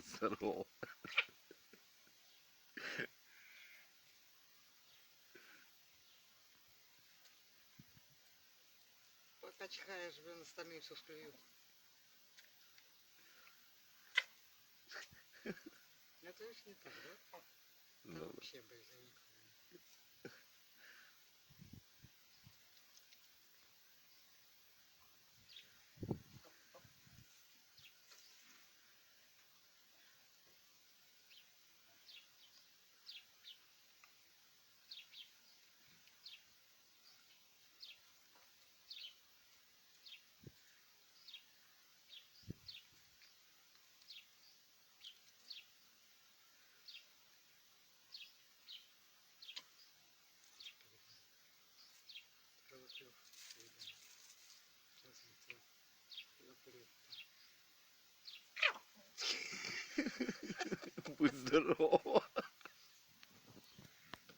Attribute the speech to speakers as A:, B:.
A: Будь здоров.
B: Пока чихаешь, блин, остальные все склюют. Это ведь не так, да? Да
A: Да.
B: вообще, блин.
A: Будь здоров.